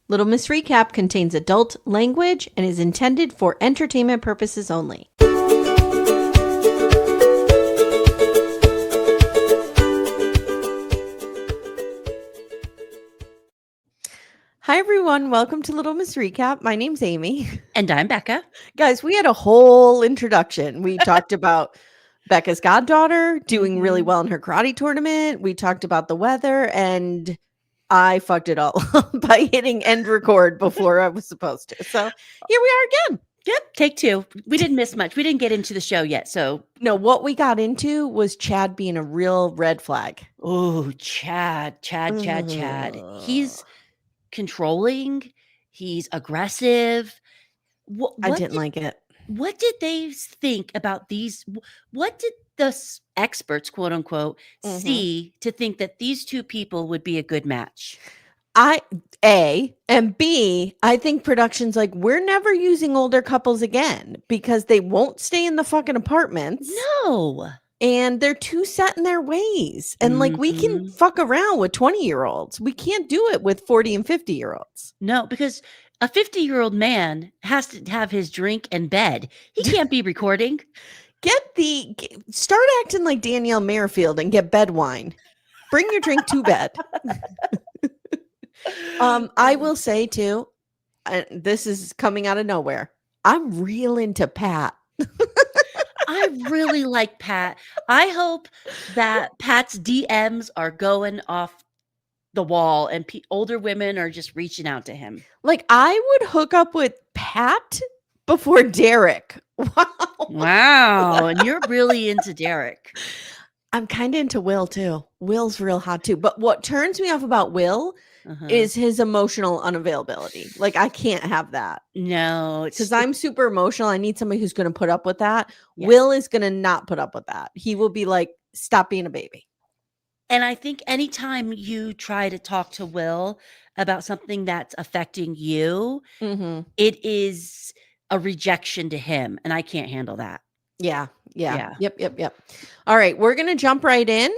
Little Miss Recap contains adult language and is intended for entertainment purposes only. Hi, everyone. Welcome to Little Miss Recap. My name's Amy. And I'm Becca. Guys, we had a whole introduction. We talked about Becca's goddaughter doing really well in her karate tournament. We talked about the weather, and I fucked it all up by hitting end record before I was supposed to. So here we are again. Yep, take two. We didn't miss much. We didn't get into the show yet, so. No, what we got into was Chad being a real red flag. Oh, Chad. He's controlling. He's aggressive. I didn't like it. What did they think about these? What did the experts, quote unquote, see to think that these two people would be a good match? A, and B, I think production's like, we're never using older couples again because they won't stay in the fucking apartments. No. And they're too set in their ways. And like, we can fuck around with 20-year-olds. We can't do it with 40 and 50-year-olds. No, because a 50-year-old man has to have his drink and bed. He can't be recording. Start acting like Danielle Merrifield and get bed wine. Bring your drink to bed. I will say too, this is coming out of nowhere. I'm real into Pat. I really like Pat. I hope that Pat's DMs are going off the wall and older women are just reaching out to him. Like, I would hook up with Pat before Derek. Wow. And you're really into Derek. I'm kind of into Will too. Will's real hot too. But what turns me off about Will is his emotional unavailability. Like, I can't have that. No. Because I'm super emotional. I need somebody who's going to put up with that. Yes. Will is going to not put up with that. He will be like, stop being a baby. And I think anytime you try to talk to Will about something that's affecting you, it is a rejection to him. And I can't handle that. Yeah. Yep. All right. We're going to jump right in.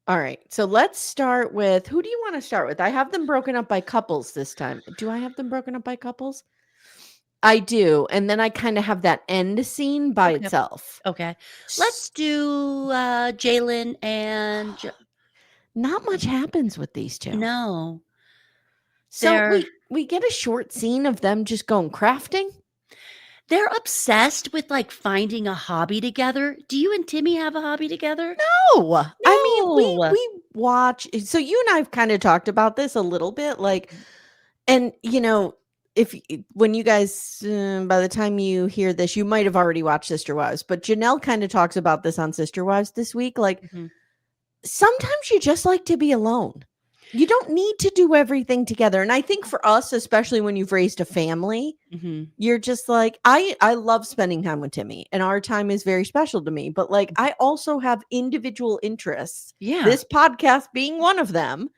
All right. So let's start with, who do you want to start with? I have them broken up by couples this time. Do I have them broken up by couples? I do. And then I kind of have that end scene by itself. Okay. Let's do Jaylen and Not much happens with these two. No. So we get a short scene of them just going crafting. They're obsessed with like finding a hobby together. Do you and Timmy have a hobby together? No. I mean, we watch. So you and I've kind of talked about this a little bit, like, and you know, when you guys, by the time you hear this, you might have already watched Sister Wives, but Janelle kind of talks about this on Sister Wives this week. Like, sometimes you just like to be alone. You don't need to do everything together. And I think for us, especially when you've raised a family, you're just like, I love spending time with Timmy, and our time is very special to me. But like, I also have individual interests. Yeah. This podcast being one of them,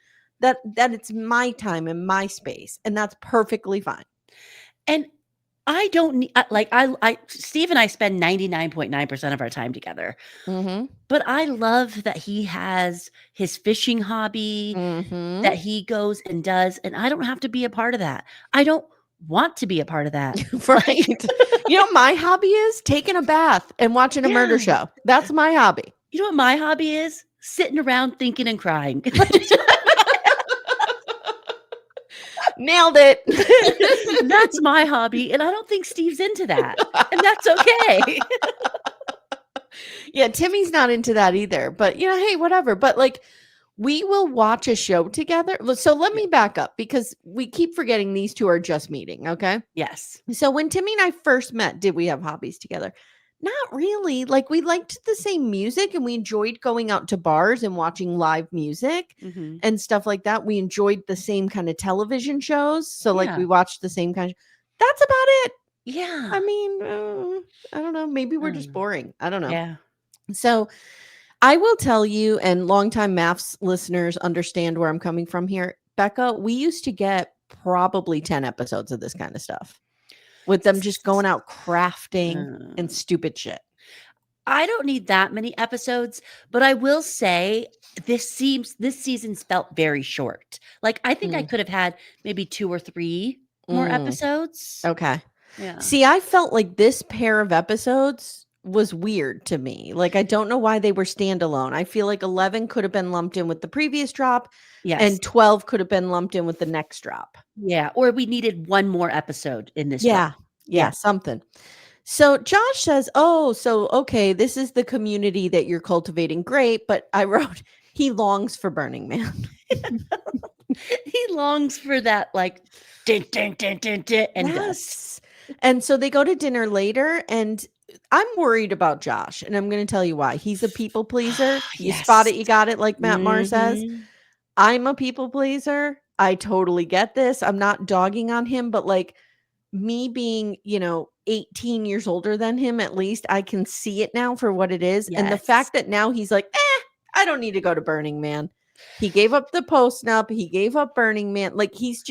that it's my time and my space. And that's perfectly fine. And I don't need, Steve and I spend 99.9% of our time together. But I love that he has his fishing hobby that he goes and does. And I don't have to be a part of that. I don't want to be a part of that. Right. You know, my hobby is taking a bath and watching a murder show. That's my hobby. You know what my hobby is? Sitting around thinking and crying. Nailed it. That's my hobby. And I don't think Steve's into that. And that's okay. Yeah, Timmy's not into that either. But, you know, hey, whatever. But like, we will watch a show together. So let me back up, because we keep forgetting these two are just meeting. Okay. Yes. So when Timmy and I first met, did we have hobbies together? Not really. Like, we liked the same music, and we enjoyed going out to bars and watching live music and stuff like that. We enjoyed the same kind of television shows. So like, we watched the same kind of, that's about it. Yeah. I mean, I don't know. Maybe we're just boring. I don't know. Yeah. So I will tell you, and longtime MAFS listeners understand where I'm coming from here. Becca, we used to get probably 10 episodes of this kind of stuff with them just going out crafting and stupid shit. I don't need that many episodes, but I will say this season's felt very short. Like, I think I Mm, could have had maybe 2 or 3 more mm, episodes. okay. Yeah. See, I felt like this pair of episodes was weird to me. Like, I don't know why they were standalone. I feel like 11 could have been lumped in with the previous drop, Yes. and 12 could have been lumped in with the next drop. Yeah, or we needed 1 more episode in this drop. Yeah. Yeah, Yeah. something. So Josh says, "Oh, so okay, this is the community that you're cultivating. Great." But I wrote, he longs for Burning Man. He longs for that, like, "Dun, dun, dun, dun, dun," and does. Yes. And so they go to dinner later, and I'm worried about Josh, and I'm going to tell you why. He's a people pleaser. You spot Yes. it, you got it, like Matt Marr says. Mhm. I'm a people pleaser. I totally get this. I'm not dogging on him, but like me being, 18 years older than him, at least I can see it now for what it is. And the Yes. fact that now he's like, I don't need to go to Burning Man. He gave up the post up. He gave up Burning Man. Like he's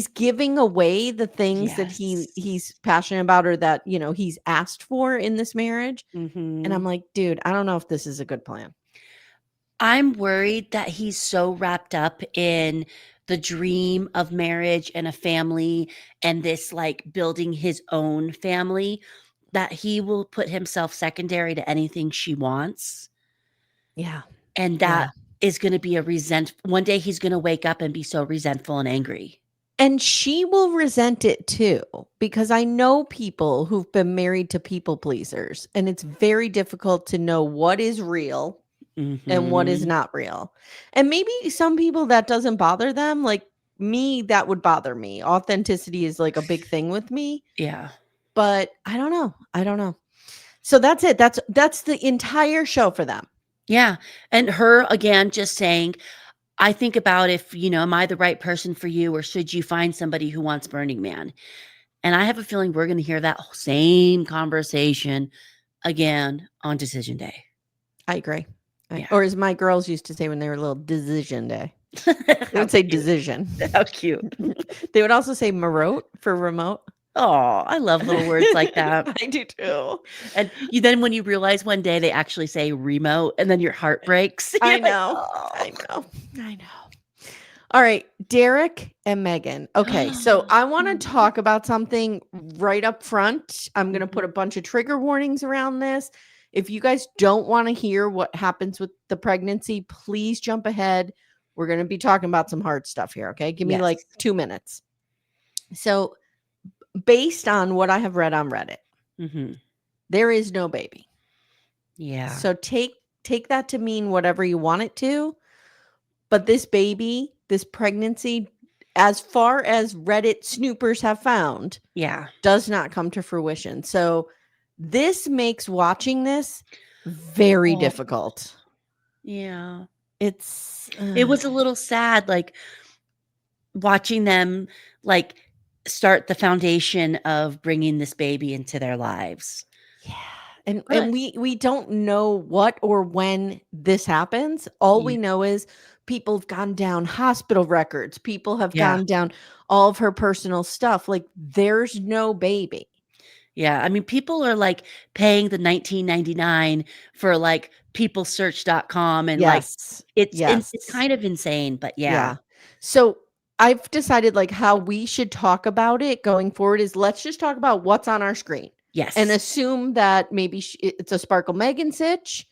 giving away the things that Yes. he's passionate about, or that, he's asked for in this marriage. And I'm Mhm. like, dude, I don't know if this is a good plan. I'm worried that he's so wrapped up in the dream of marriage and a family and this, like, building his own family, that he will put himself secondary to anything she wants, Yeah. and Yeah. that is gonna be a one day he's gonna wake up and be so resentful and angry. And she will resent it too, because I know people who've been married to people pleasers, and it's very difficult to know what is real and what is Mhm. not real. And maybe some people that doesn't bother them, like me, that would bother me. Authenticity is like a big thing with me, Yeah. but I don't know. I don't know. So that's it. That's the entire show for them. Yeah, and her, again, just saying, "I think about if, am I the right person for you, or should you find somebody who wants Burning Man?" And I have a feeling we're gonna hear that same conversation again on decision day. I agree. Yeah. Or as my girls used to say when they were little, decision day. They How would say cute. decision. How cute. They would also say marote for remote. Oh, I love little words like that. I do too. And when you realize one day they actually say remote, and then your heart breaks. I You're like, know. "Oh." I know. I know. All right, Derek and Megan. Okay, so I want to talk about something right up front. I'm going to put Mhm. a bunch of trigger warnings around this. If you guys don't want to hear what happens with the pregnancy, please jump ahead. We're going to be talking about some hard stuff here, okay? Give me Yes. like 2 minutes. So, based on what I have read on Reddit, Mhm. there is no baby. Yeah. So take that to mean whatever you want it to. But this baby, this pregnancy, as far as Reddit snoopers have found, Yeah. does not come to fruition. So this makes watching this very Oh, difficult. yeah. It's It was a little sad, like, watching them, like, start the foundation of bringing this baby into their lives. yeah. And But we don't know what or when this happens. All yeah. we know is people have gone down hospital records. People have Yeah. gone down all of her personal stuff. Like there's no baby. Yeah, I mean, people are, like, paying the 19.99 for, like, peoplesearch.com, and, like, Yes. it's Yes. kind of insane, but yeah. Yeah. So I've decided like how we should talk about it going forward is let's just talk about what's on our screen and Yes. assume that maybe it's a Sparkle Megan sitch.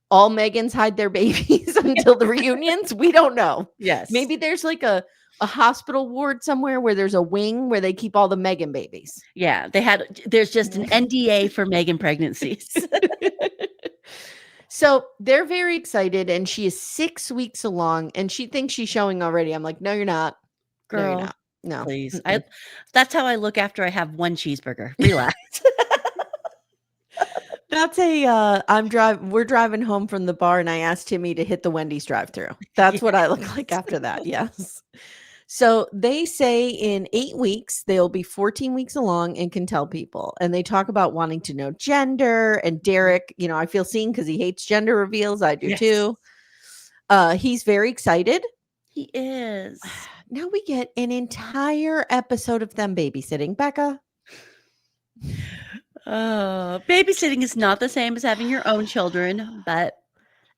All Megans hide their babies until the reunions. We don't know. Yes. Maybe there's like a hospital ward somewhere where there's a wing where they keep all the Megan babies. Yeah, there's just an NDA for Megan pregnancies. So they're very excited, and she is 6 weeks along, and she thinks she's showing already. I'm like, no, you're not. No, you're Girl, not. No. please. Mm-mm. That's how I look after I have 1 cheeseburger. Relax. That's we're driving home from the bar, and I asked Timmy to hit the Wendy's drive-through. That's what I look like after that. Yes. So they say in 8 weeks, they'll be 14 weeks along and can tell people. And they talk about wanting to know gender. And Derek, I feel seen because he hates gender reveals. I do Yes. too. He's very excited. He is. Now we get an entire episode of them babysitting. Becca. Babysitting is not the same as having your own children, but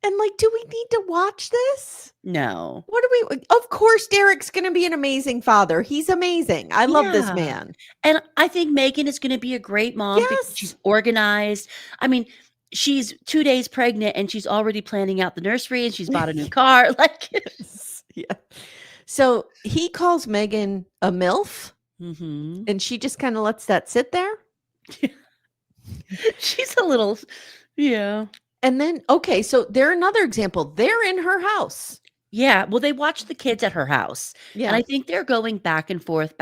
And like, do we need to watch this? no. What do we Of course Derek's going to be an amazing father. He's amazing. I love this Yeah. man. And I think Megan is gonna be a great mom because she's Yes. organized. I mean, she's 2 days pregnant and she's already planning out the nursery and she's bought a new car, like Yeah. So he calls Megan a MILF, Mhm. and she just kind of lets that sit there. She's a little yeah. And then, okay, so they're another example. They're in her house. Yeah, well, they watch the kids at her house, and Yeah. I think they're going back and forth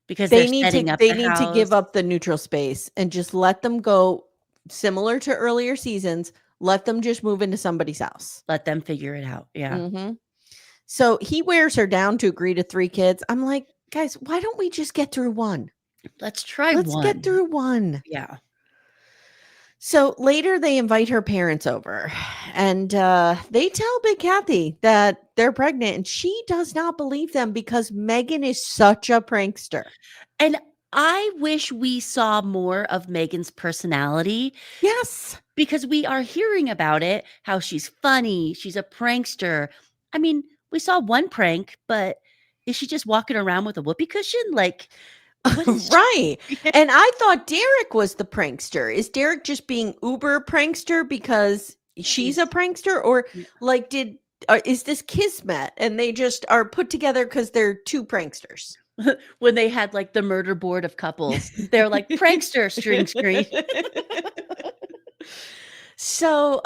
because they're setting up They the need to house. give up the neutral space and just let them go, similar to earlier seasons. Let them just move into somebody's house. Let them figure it out, yeah. Mm-hmm. So he wears her down to agree to 3 kids. I'm like, guys, why don't we just get through one? Let's try Let's one. get through one. Yeah. So later they invite her parents over, and they tell Big Kathy that they're pregnant, and she does not believe them because Megan is such a prankster. And I wish we saw more of Megan's personality Yes. because we are hearing about it, how she's funny, she's a prankster. I mean, we saw one prank, but is she just walking around with a whoopee cushion? Like, what is Right. she And I thought Derek was the prankster. Is Derek just being uber prankster because she's a He's prankster, or yeah. like is this kismet and they just are put together because they're 2 pranksters? When they had, like, the murder board of couples, they're like, "Prankster string screen." So,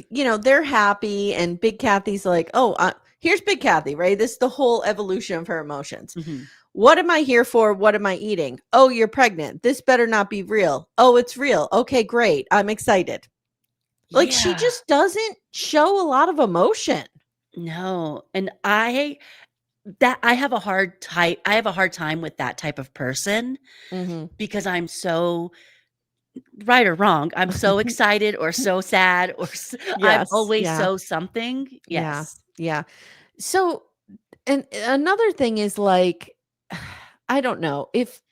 they're happy, and Big Kathy's like, "Oh, here's Big Kathy, right? This is the whole evolution of her emotions. Mhm. What am I here for? What am I eating? Oh, you're pregnant. This better not be real. Oh, it's real. Okay, great. I'm excited." Like, she Yeah. just doesn't show a lot of emotion. No, and I have a hard time with that type of person Mhm. because I'm so right or wrong, I'm so excited or so sad or I'm Yes. always Yeah. so something. Yeah. Yes. Yeah. So, and another thing is like, I don't know if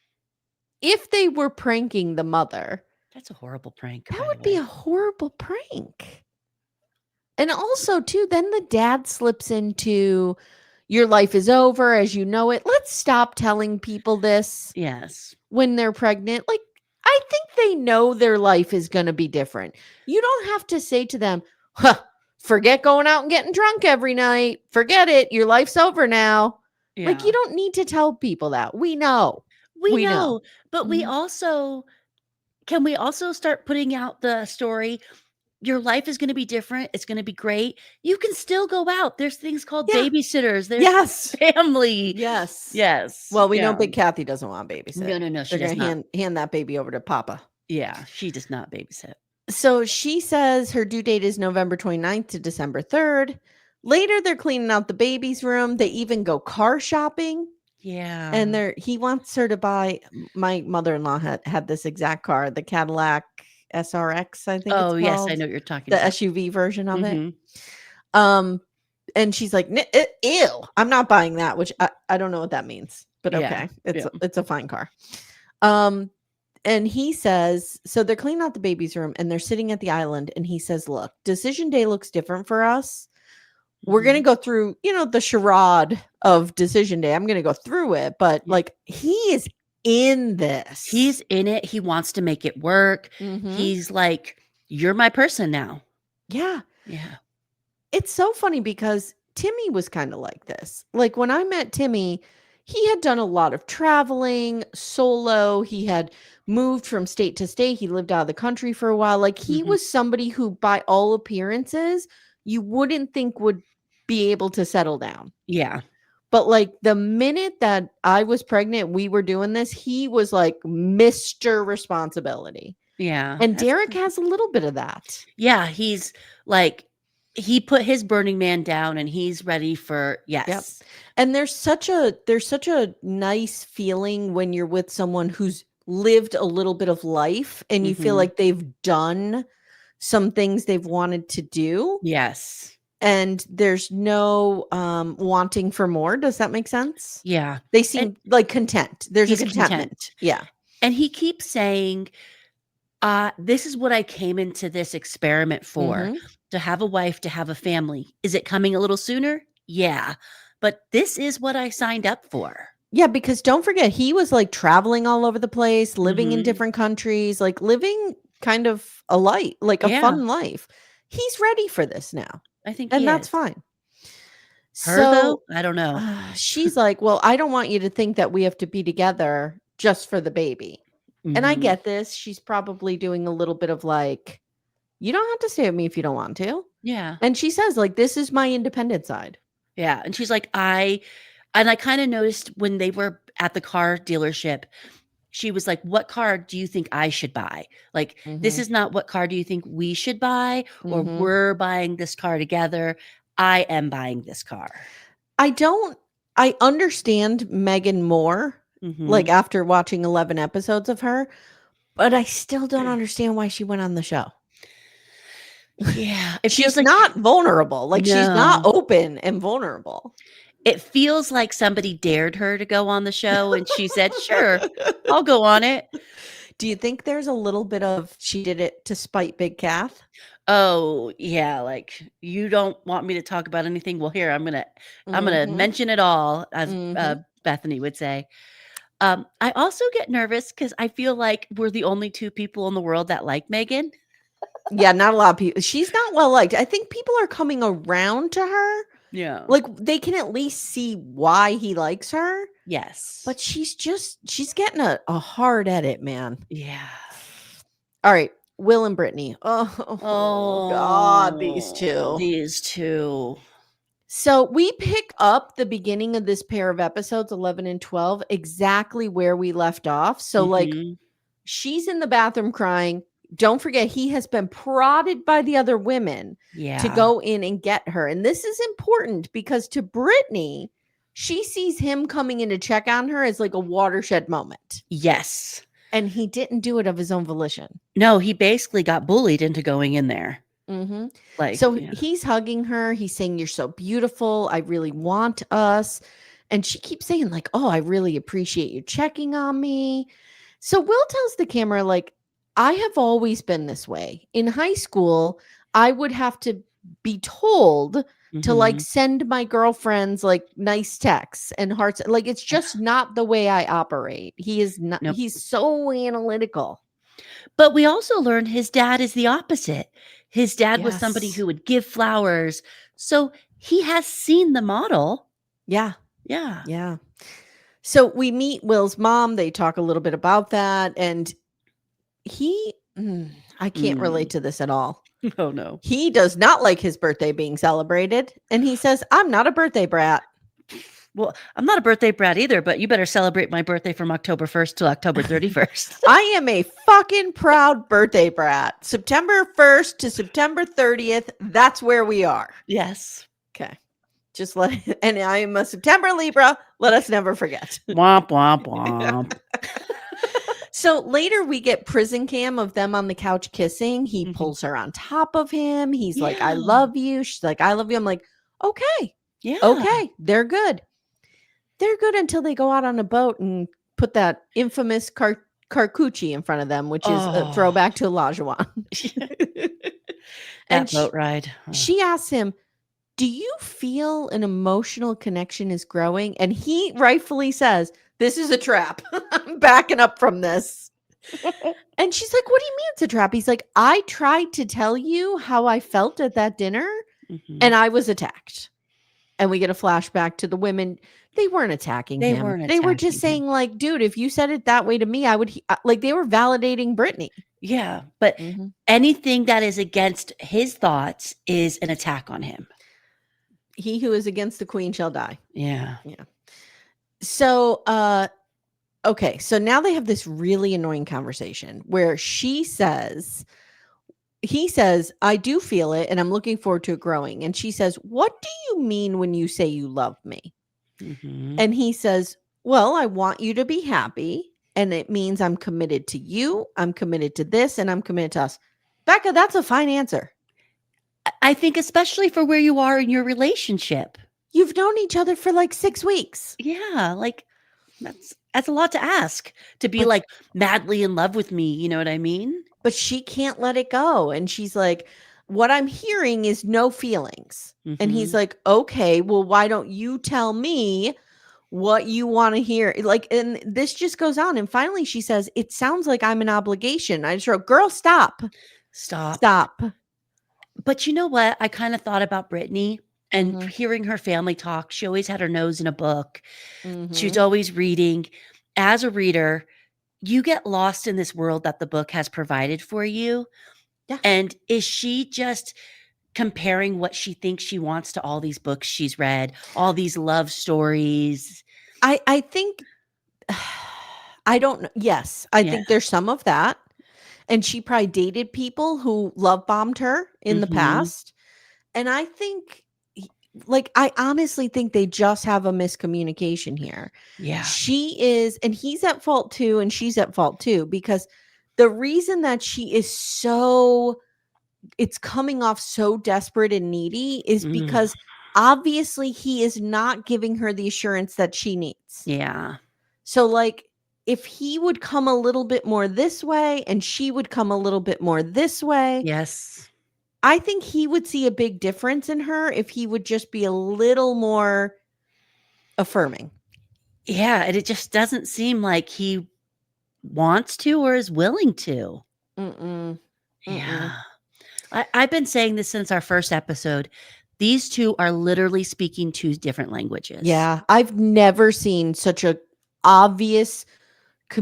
they were pranking the mother, That's a horrible prank, that by the would be way. a horrible prank. And also, too, then the dad slips into, your life is over as you know it. Let's stop telling people this Yes. when they're pregnant. Like, I think they know their life is going to be different. You don't have to say to them, huh, forget going out and getting drunk every night. Forget it. Your life's over now. Like, you Yeah. don't need to tell people that. We know. We We know. know, but we Mhm. also can we also start putting out the story, your life is gonna be different, it's gonna be great. You can still go out. There's things called Yeah. babysitters, there's Yes. family. Yes. Yes. Well, we know Yeah. Big Kathy doesn't want to babysit. No, she They're does going to not. hand that baby over to Papa. Yeah, she does not babysit. So she says her due date is November 29th to December 3rd. Later, they're cleaning out the baby's room. They even go car shopping. And Yeah. he wants her to buy. My mother-in-law had this exact car, the Cadillac SRX, I think it's Oh, yes, I called, know what you're talking the about. SUV version of it. Mhm. Um, and she's like, ew, I'm not buying that, which I don't know what that means, but Yeah, okay. yeah. It's a fine car. And he says, so they're cleaning out the baby's room and they're sitting at the island. And he says, look, decision day looks different for us. We're going to Mhm. go through, the charade of decision day. I'm going to go through it, but Yeah. like, he is in this. He's in it, he wants to make it work. Mhm. He's like, "You're my person now." Yeah. Yeah. It's so funny because Timmy was kind of like this. Like, when I met Timmy, he had done a lot of traveling solo. He had moved from state to state. He lived out of the country for a while. Like, he Mhm. was somebody who, by all appearances, you wouldn't think would be able to settle down. Yeah. But like, the minute that I was pregnant, we were doing this, he was like Mr. Responsibility. Yeah. And That's Derek has a little bit of that. yeah, he's like he put his Burning Man down and he's ready for Yep. yes. And there's such a nice feeling when you're with someone who's lived a little bit of life and you feel Mhm. like they've done some things they've wanted to do, Yes. and there's no wanting for more. Does that make sense? Yeah. They And seem like content. There's a he's content. contentment. Yeah. And he keeps saying, this is what I came into this experiment for, to have a wife, to have a family. Is it coming a little sooner? Yeah. But this is what I signed up for. Yeah, because don't forget, he was like traveling all over the place, living in Mhm. different countries, like living kind of a life, like a Yeah. fun life. He's ready for this now. I think And he that's is. fine. Her, though? So I don't know. she's like, well, I don't want you to think that we have to be together just for the baby. And I Mhm. get this. She's probably doing a little bit of like, you don't have to stay with me if you don't want to. Yeah. And she says, like, this is my independent side. Yeah, and she's like, I kinda noticed when they were at the car dealership, she was like, "What car do you think I should buy? Like, this Mhm. is not what car do you think we should buy, or Mhm. we're buying this car together. I am buying this car." I understand Megan more, like, Mhm. after watching 11 episodes of her, but I still don't understand why she went on the show. Yeah, it feels She's like not vulnerable, like, she's not no. open and vulnerable. It feels like somebody dared her to go on the show, and she said, "Sure, I'll go on it." Do you think there's a little bit of she did it to spite Big Kath? Oh, yeah, like, "You don't want me to talk about anything? Well, here, I'm gonna Mhm. mention it all," as, Mhm. Bethany would say. I also get nervous because I feel like we're the only 2 people in the world that like Megan. Yeah, not a lot of people. She's not well liked. I think people are coming around to her. Yeah. Like, they can at least see why he likes her, Yes. but she's getting a hard edit, man. Yeah. All right, Will and Brittany. Oh God, these Oh, two. these 2. So we pick up the beginning of this pair of episodes, 11 and 12, exactly where we left off. So, like, Mhm. she's in the bathroom crying. Don't forget, he has been prodded by the other women to Yeah. go in and get her. And this is important because to Brittany, she sees him coming in to check on her as like a watershed moment. Yes. And he didn't do it of his own volition. No, he basically got bullied into going in there. Mhm. Like, So yeah. he's hugging her. He's saying, "You're so beautiful. I really want us." And she keeps saying, like, "Oh, I really appreciate you checking on me." So Will tells the camera, like, "I have always been this way. In high school, I would have to be told to like Mhm. send my girlfriends like nice texts and hearts. Like, it's just not the way I operate. He is not, Nope. he's so analytical." But we also learned his dad is the opposite. His dad was somebody Yes. who would give flowers. So he has seen the model. Yeah. Yeah. Yeah. So we meet Will's mom. They talk a little bit about that. And I can't relate Mm. to this at all. Oh, no. He does not like his birthday being celebrated. And he says, "I'm not a birthday brat." Well, I'm not a birthday brat either, but you better celebrate my birthday from October 1st to October 31st. I am a fucking proud birthday brat. September 1st to September 30th. That's where we are. Yes. Okay. Just and I am a September Libra. Let us never forget. Womp, womp, womp. So later we get prison cam of them on the couch kissing. He Mhm. pulls her on top of him. He's like, "I Yeah. love you." She's like, "I love you." I'm like, okay, Yeah. okay, they're good. They're good until they go out on a boat and put that infamous carcucci in front of them, which is a Oh, throwback to Olajuwon. And that boat ride. she asks him, "Do you feel an emotional connection is growing?" And he rightfully says, "This is a trap. I'm backing up from this." And she's like, "What do you mean it's a trap?" He's like, "I tried to tell you how I felt at that dinner Mhm. and I was attacked." And we get a flashback to the women. They weren't attacking They him. weren't They were just attacking him. saying, like, "Dude, if you said it that way to me, I would," like, they were validating Britney. Yeah, but Mhm. anything that is against his thoughts is an attack on him. He who is against the queen shall die. Yeah. Yeah. So, okay. So now they have this really annoying conversation where he says, "I do feel it and I'm looking forward to it growing." And she says, "What do you mean when you say you love me?" Mhm. And he says, "Well, I want you to be happy. And it means I'm committed to you. I'm committed to this and I'm committed to us." Becca, that's a fine answer. I think especially for where you are in your relationship. You've known each other for like 6 weeks. Yeah, like, that's That's a lot to ask, to be, But like, madly in love with me, you know what I mean? but she can't let it go, and she's like, "What I'm hearing is no feelings." And he's Mhm. like, "Okay, well, why don't you tell me what you wanna hear?" Like, and this just goes on, and finally she says, "It sounds like I'm an obligation." I just wrote, "Girl, stop. Stop. Stop." But you know what? I kinda thought about Britney and Mhm, hearing her family talk. She always had her nose in a book. She's mhm. always reading. As a reader, you get lost in this world that the book has provided for you, Yeah. and is she just comparing what she thinks she wants to all these books she's read, all these love stories? I think I don't kn yes, I Yeah. think there's some of that, and she probably dated people who love bombed her in the Mhm. past, and I think he like, I honestly think they just have a miscommunication here. Yeah. She is and he's at fault too, and she's at fault too, because the reason that she is so it's coming off so desperate and needy is Mm. because obviously he is not giving her the assurance that she needs. Yeah. So, like, if he would come a little bit more this way and she would come a little bit more this way, Yes. I think he would see a big difference in her if he would just be a little more affirming. Yeah, and it just doesn't seem like he wants to or is willing to. Mm-mm. Mm-mm. Yeah. I've been saying this since our first episode. These 2 are literally speaking 2 different languages. Yeah, I've never seen such a obvious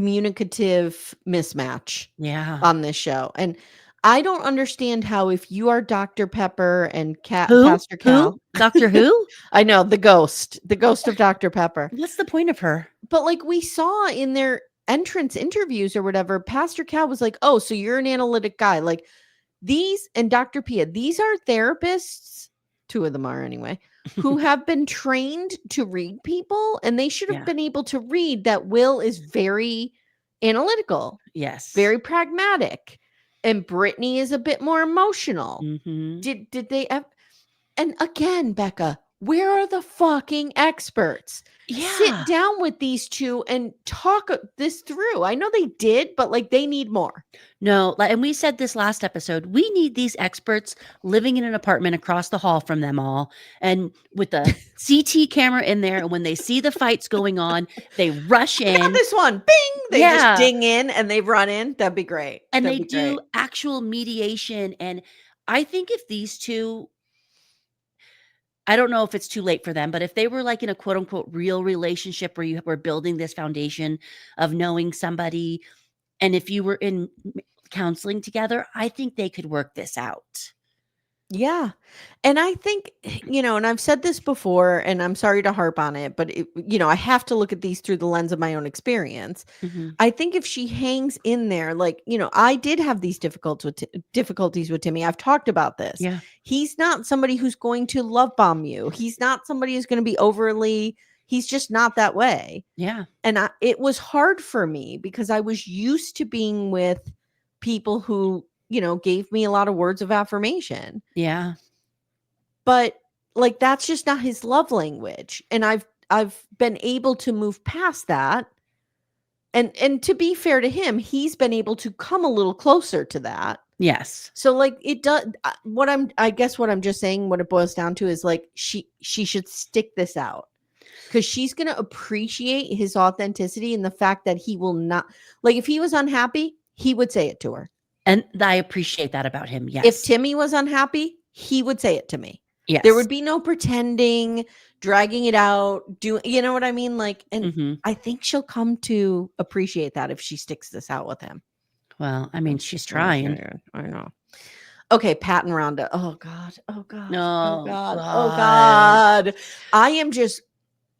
communicative mismatch Yeah. on this show, and I don't understand how if you are Dr. Pepper and Who? Pastor Who? Cal Doctor Who? I know, the ghost of Dr. Pepper. What's the point of her? But, like, we saw in their entrance interviews or whatever, Pastor Cal was like, "Oh, so you're an analytic guy." Like, these and Dr. Pia, these are therapists, 2 of them are anyway, who have been trained to read people, and they should have Yeah. been able to read that Will is very analytical, Yes. very pragmatic, and Brittany is a bit more emotional. Mhm. Did they and again, Becca, where are the fucking experts? Sit Yeah. down with these 2 and talk this through. I know they did, but, like, they need more. No, and we said this last episode, we need these experts living in an apartment across the hall from them all, and with a CT camera in there, and when they see the fights going on, they rush I got in. this one. Bing. They just Yeah, ding in and they run in. That'd be great. and That'd they be great. do actual mediation, and I think if these 2, I don't know if it's too late for them, but if they were, like, in a quote, unquote, "real relationship" where you were building this foundation of knowing somebody, and if you were in counseling together, I think they could work this out. Yeah. And I think, and I've said this before, and I'm sorry to harp on it, but I have to look at these through the lens of my own experience. Mhm. I think if she hangs in there, like, I did have these difficulties with Timmy. I've talked about this. Yeah, He's not somebody who's going to love bomb you. He's not somebody who's going to be overly, he's just not that way. yeah, And it was hard for me because I was used to being with people who, gave me a lot of words of affirmation. yeah, But, like, that's just not his love language, and I've been able to move past that, and to be fair to him, he's been able to come a little closer to that. yes, So, like, it does I guess what I'm just saying, what it boils down to is, like, she should stick this out because she's gonna appreciate his authenticity and the fact that he will not like, if he was unhappy, he would say it to her. and I appreciate that about him, If yes, Timmy was unhappy, he would say it to me. There yes, would be no pretending, dragging it out, you know what I mean? Like, and mhm. I think she'll come to appreciate that if she sticks this out with him. Well, I mean, she's Oh, trying. yeah, I know. Okay, Pat and Rhonda. Oh God. Oh God. Oh Oh God. Oh god. God. I am just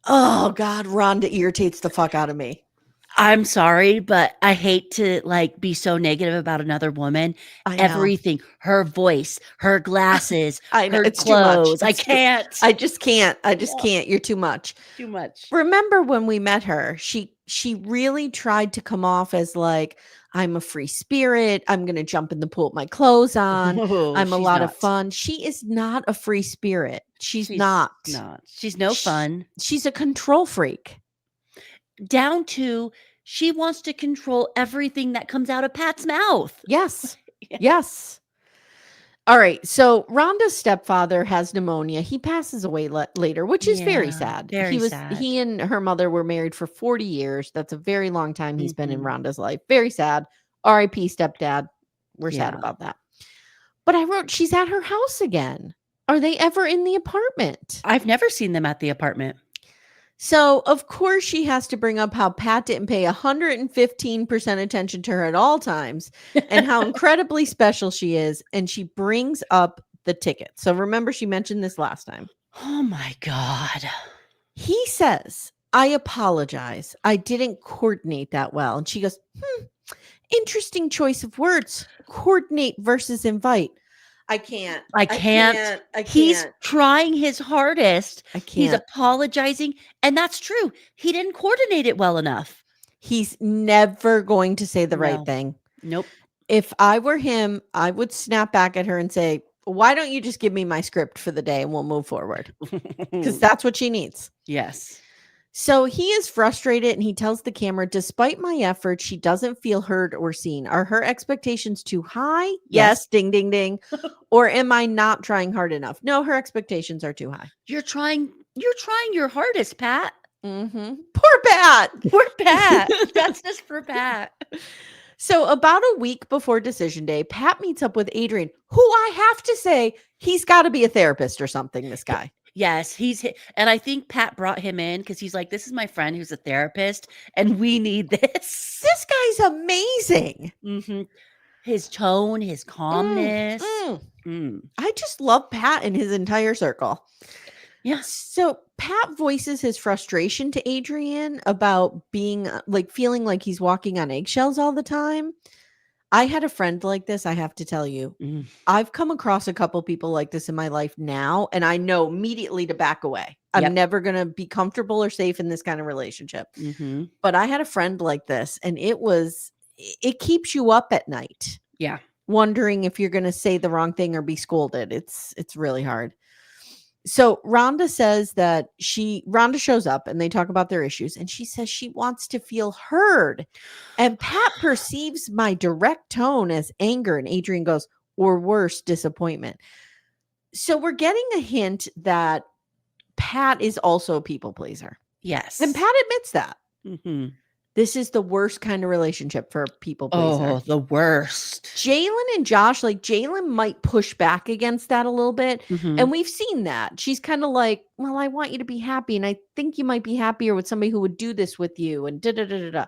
oh God, Rhonda irritates the fuck out of me. I'm sorry, but I hate to, like, be so negative about another woman. I know. Everything, her voice, her glasses, I know. her It's too much. clothes, I can't. I just can't. I just No, can't. You're too much. too much. Remember when we met her, she really tried to come off as like, I'm a free spirit. I'm going to jump in the pool with my clothes on. Oh, I'm a she's lot of not. fun. She is not a free spirit. She's She's not. not. She's no Sh- fun. She's a control freak. down to she wants to control everything that comes out of Pat's mouth. Yes. Yes. All right. So Rhonda's stepfather has pneumonia. He passes away later, which is very sad. Very sad. He and her mother were married for 40 years. That's a very long time he's been in Mhm. Rhonda's life. Very sad. R.I.P. stepdad. We're sad Yeah. about that. But I wrote, she's at her house again. Are they ever in the apartment? I've never seen them at the apartment. So, of course, she has to bring up how Pat didn't pay 115% attention to her at all times and how incredibly special she is. And she brings up the ticket. So, remember, she mentioned this last time. Oh my God. He says, I apologize. I didn't coordinate that well. And she goes, interesting choice of words. Coordinate versus invite. I can't. He's trying his hardest. I can't. He's apologizing. And that's true. He didn't coordinate it well enough. He's never going to say the right thing. Nope. If I were him, I would snap back at her and say, why don't you just give me my script for the day and we'll move forward? Because that's what she needs. Yes. So he is frustrated and he tells the camera, despite my efforts, she doesn't feel heard or seen. Are her expectations too high? Yes. Ding, ding, ding. Or am I not trying hard enough? No, her expectations are too high. You're trying your hardest, Pat. Mm-hmm. Poor Pat. Poor Pat. Justice for Pat. So about a week before decision day, Pat meets up with Adrian, who I have to say, he's got to be a therapist or something, this guy. Yes, and I think Pat brought him in because he's like, this is my friend who's a therapist, and we need this. This guy's amazing. Mm-hmm. His tone, his calmness. I just love Pat and his entire circle. Yeah. So Pat voices his frustration to Adrian about being feeling like he's walking on eggshells all the time. I had a friend like this, I have to tell you. I've come across a couple people like this in my life now, and I know immediately to back away. I'm never going to be comfortable or safe in this kind of relationship. Mm-hmm. But I had a friend like this, and it keeps you up at night. Yeah. Wondering if you're going to say the wrong thing or be scolded. It's really hard. So Rhonda says that Rhonda shows up and they talk about their issues and she says she wants to feel heard. And Pat perceives my direct tone as anger and Adrian goes, or worse, disappointment. So we're getting a hint that Pat is also a people pleaser. Yes. And Pat admits that. Mm-hmm. This is the worst kind of relationship for a people pleaser. Oh, the worst. Jaylen and Josh, Jaylen might push back against that a little bit. Mm-hmm. And we've seen that. She's kind of like, well, I want you to be happy. And I think you might be happier with somebody who would do this with you. And da-da-da-da-da.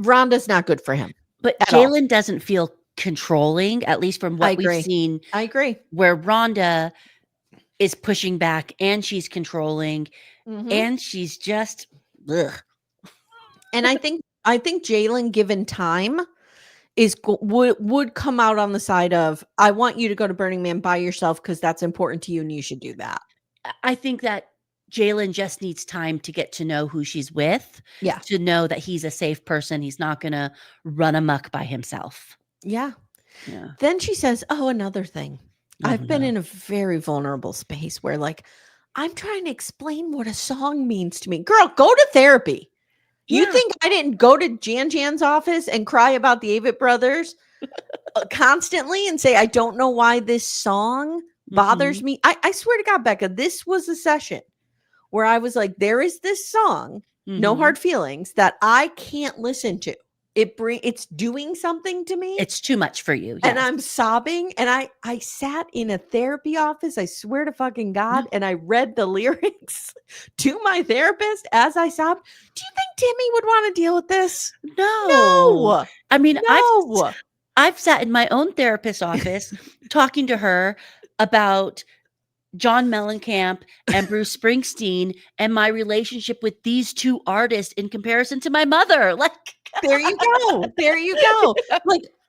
Rhonda's not good for him. But Jaylen doesn't feel controlling, at least from what we've seen. I agree. Where Rhonda is pushing back and she's controlling and she's just, ugh. And I think Jaylen, given time, would come out on the side of, I want you to go to Burning Man by yourself because that's important to you and you should do that. I think that Jaylen just needs time to get to know who she's with. Yeah. To know that he's a safe person. He's not going to run amok by himself. Yeah. Then she says, another thing. I've been in a very vulnerable space where I'm trying to explain what a song means to me. Girl, go to therapy. You think I didn't go to Jan's office and cry about the Avett Brothers constantly and say, I don't know why this song bothers me? I swear to God, Becca, this was a session where I was like, there is this song, No Hard Feelings, that I can't listen to. It's doing something to me. It's too much for you. And I'm sobbing. And I sat in a therapy office, I swear to fucking God, and I read the lyrics to my therapist as I sobbed. Do you think Timmy would want to deal with this? No. I mean, no. I've sat in my own therapist's office talking to her about John Mellencamp and Bruce Springsteen and my relationship with these two artists in comparison to my mother. There you go. There you go.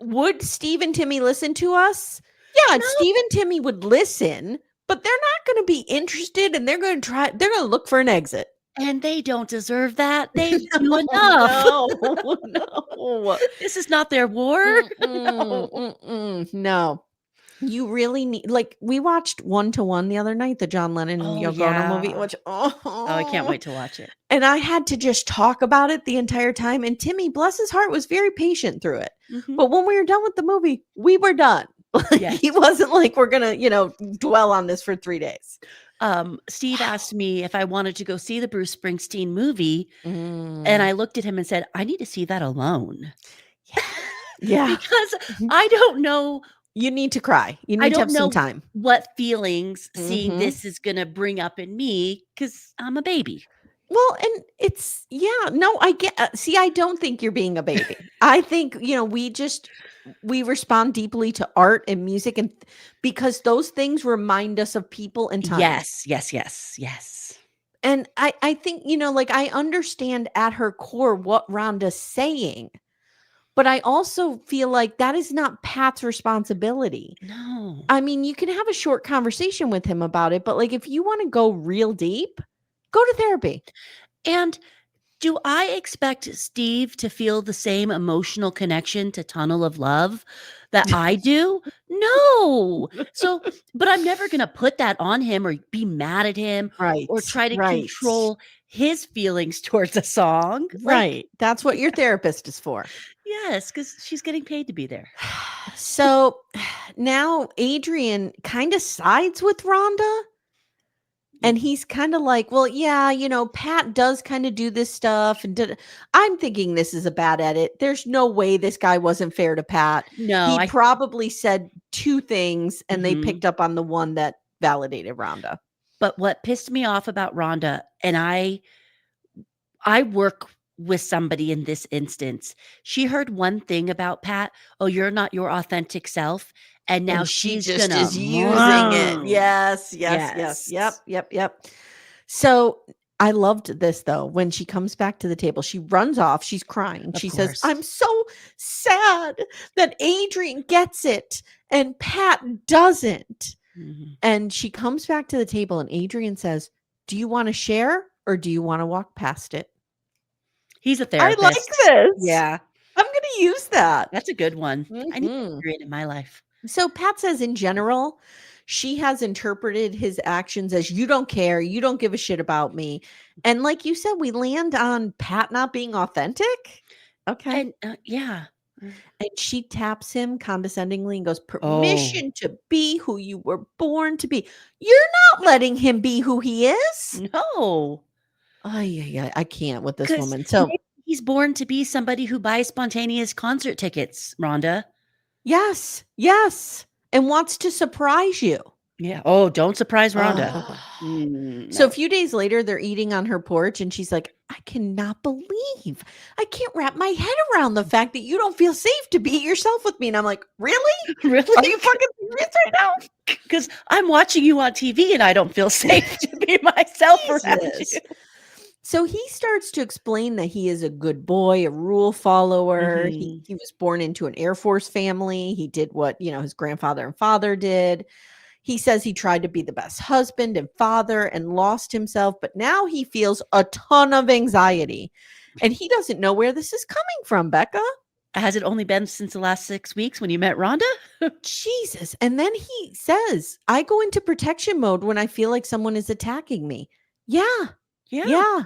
Would Steve and Timmy listen to us? Yeah, no. Steve and Timmy would listen, but they're not going to be interested and they're going to look for an exit. And they don't deserve that. They do enough. No. This is not their war. No. You really need, like, we watched 1-to-1 the other night, the John Lennon and Oh, Yoko Ono movie, yeah. which Oh, I can't wait to watch it. and I had to just talk about it the entire time, and Timmy, bless his heart, was very patient through it. Mhm. But when we were done with the movie, we were done. Like, Yes. he wasn't like, "We're gonna, dwell on this for 3 days." Steve Wow. asked me if I wanted to go see the Bruce Springsteen movie, and Mm. I looked at him and said, "I need to see that alone." Yeah. Yeah. Because Mhm. I don't know You need to cry. You I need to have don't some know time. what feelings seeing Mhm. this is gonna bring up in me because 'cause I'm a baby. Well, and it's, yeah, no, I get, see, I don't think you're being a baby. I think, we respond deeply to art and music, and because those things remind us of people and times. Yes, yes, yes, yes. And I think, like, I understand at her core what Rhonda's saying, but I also feel like that is not Pat's responsibility. No. I mean, you can have a short conversation with him about it, but, like, if you wanna go real deep, go to therapy. And do I expect Steve to feel the same emotional connection to Tunnel of Love that I do? No. So, but I'm never gonna put that on him or be mad at him or Right, try to right, control his feelings towards a song. Like, right. That's what your therapist is for. yes, because she's getting paid to be there. So, now Adrian kinda sides with Rhonda, and he's kinda like, "Well, yeah, Pat does kinda do this stuff, and I'm thinking this is a bad edit. There's no way this guy wasn't fair to Pat. No, He I probably said 2 things, and they mhm. picked up on the one that validated Rhonda." But what pissed me off about Rhonda, and I work with somebody in this instance. She heard one thing about Pat, "Oh, you're not your authentic self," and now And she she's just gonna is using it. Yes, yes, yes. Yep, Yes. yep, yep. So, I loved this, though. When she comes back to the table, she runs off, she's crying. Of She says, course. "I'm so sad that Adrian gets it and Pat doesn't." Mhm. And she comes back to the table, and Adrian says, "Do you wanna share, or do you wanna walk past it?" He's a I like therapist. this. Yeah, I'm gonna use that. that's a good one. I need Mhm. Adrian in my life. So Pat says in general, she has interpreted his actions as, "You don't care, you don't give a shit about me." And like you said, we land on Pat not being authentic. Okay. And, yeah. And she taps him condescendingly and goes, Oh, "Permission to be who you were born to be." You're not letting him be who he is. no, Oh, yeah, I can't with this because woman. So, maybe he's born to be somebody who buys spontaneous concert tickets, Rhonda. yes, yes, and wants to surprise you. Yeah. Oh, don't surprise Rhonda. Ugh. So a No. few days later, they're eating on her porch, and she's like, "I cannot believe I can't wrap my head around the fact that you don't feel safe to be yourself with me." And I'm like, "Really? Are Really? you fucking serious right now?" Because I'm watching you on TV and I don't feel safe to be myself around you. Jesus. So he starts to explain that he is a good boy, a rule follower. He Mhm. he was born into an Air Force family. He did what, his grandfather and father did. He says he tried to be the best husband and father and lost himself, but now he feels a ton of anxiety. And he doesn't know where this is coming from, Becca. Has it only been since the last 6 weeks when you met Rhonda? Jesus. And then he says, "I go into protection mode when I feel like someone is attacking me." Yeah. Yeah. Yeah.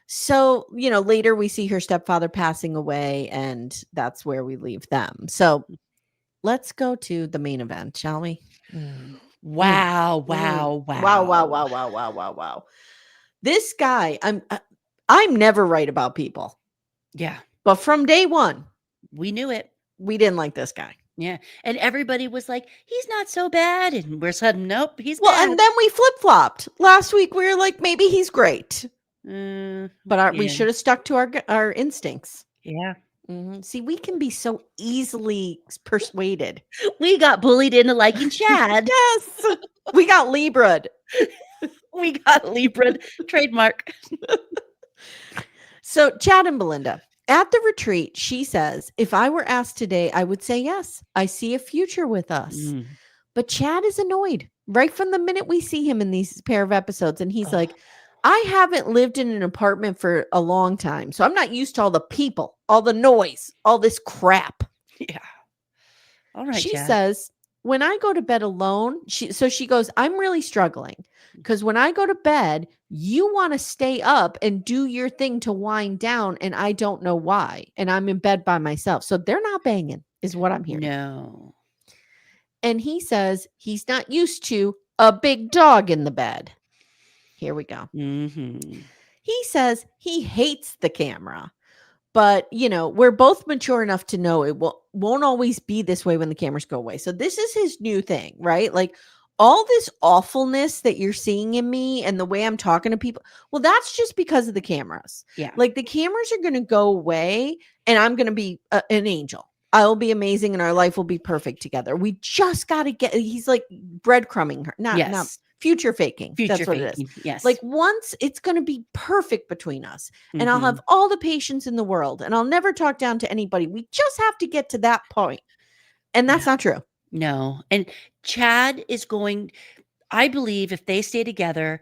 So, later we see her stepfather passing away, and that's where we leave them. So let's go to the main event, shall we? Mm, mm, Wow, mm. wow, Wow, wow, wow. wow, wow, wow, wow, wow. This guy, I'm never right about people, Yeah, but from day one, we knew it. we didn't like this guy. Yeah, and everybody was like, "He's not so bad," and we're sudden, "Nope, he's Well, bad." and then we flip flopped. Last week we were like, maybe he's great, but we Yeah, should have stuck to our instincts. yeah. See, we can be so easily persuaded. We got bullied into liking Chad. Yes, we got Libra'd. We got Libra trademark. So, Chad and Belinda. At the retreat, she says, "If I were asked today, I would say yes. I see a future with us." Mm. But Chad is annoyed right from the minute we see him in these pair of episodes. And he's Oh, like, "I haven't lived in an apartment for a long time. So I'm not used to all the people, all the noise, all this crap." yeah. All right, She Chad. says, when I go to bed alone, she goes, I'm really struggling because when I go to bed, you want to stay up and do your thing to wind down, and I don't know why. And I'm in bed by myself. So they're not banging, is what I'm hearing. No. And he says he's not used to a big dog in the bed. Here we go. Mm-hmm. He says he hates the camera. But, we're both mature enough to know it won't always be this way when the cameras go away. So this is his new thing, right? Like all this awfulness that you're seeing in me and the way I'm talking to people, well, that's just because of the cameras. Yeah. Like the cameras are going to go away and I'm going to be an angel. I'll be amazing and our life will be perfect together. We just got to he's like breadcrumbing her. Not future faking. That's what it is. Yes. Like once it's going to be perfect between us and I'll have all the patience in the world and I'll never talk down to anybody. We just have to get to that point. And that's not true. No. And Chad is I believe if they stay together,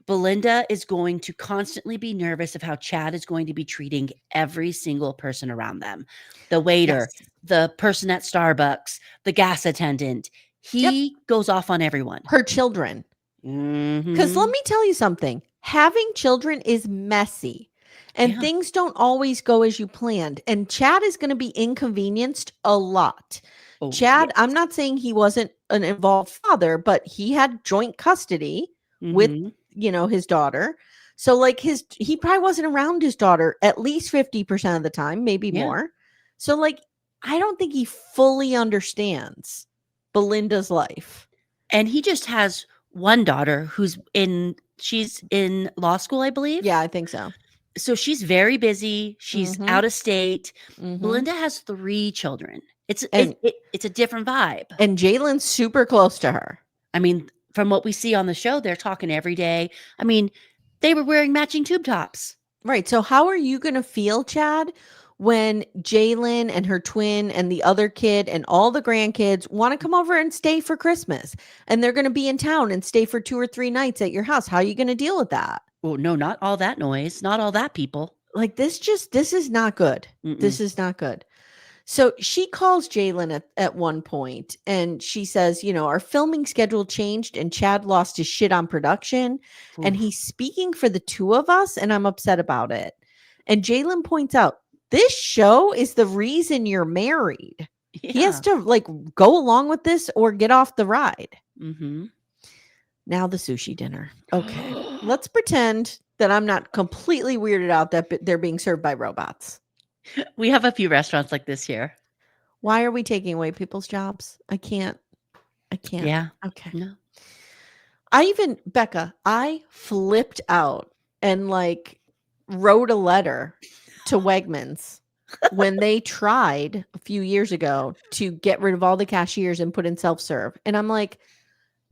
Belinda is going to constantly be nervous of how Chad is going to be treating every single person around them. The waiter, the person at Starbucks, the gas attendant. He goes off on everyone. Her children. Because let me tell you something. Having children is messy. And things don't always go as you planned. And Chad is going to be inconvenienced a lot. Oh, Chad, I'm not saying he wasn't an involved father, but he had joint custody with, his daughter. So like he probably wasn't around his daughter at least 50% of the time, maybe more. So like, I don't think he fully understands Belinda's life. And he just has one daughter she's in law school, I believe. Yeah, I think so. So she's very busy. She's out of state. Belinda has 3 children. It's a different vibe. And Jaylen's super close to her. I mean, from what we see on the show, they're talking every day. I mean, they were wearing matching tube tops. Right. So how are you going to feel, Chad, when Jaylen and her twin and the other kid and all the grandkids want to come over and stay for Christmas and they're going to be in town and stay for 2 or 3 nights at your house? How are you going to deal with that? Well, no, not all that noise, not all that people. Like this is not good. This is not good. So she calls Jaylen at one point and she says, our filming schedule changed and Chad lost his shit on production and he's speaking for the 2 of us and I'm upset about it. And Jaylen points out, this show is the reason you're married. Yeah. He has to like go along with this or get off the ride. Now the sushi dinner. Okay. Let's pretend that I'm not completely weirded out that they're being served by robots. We have a few restaurants like this here. Why are we taking away people's jobs? I can't. Yeah. Okay. No. Becca, I flipped out and like wrote a letter to Wegmans when they tried a few years ago to get rid of all the cashiers and put in self-serve. And I'm like,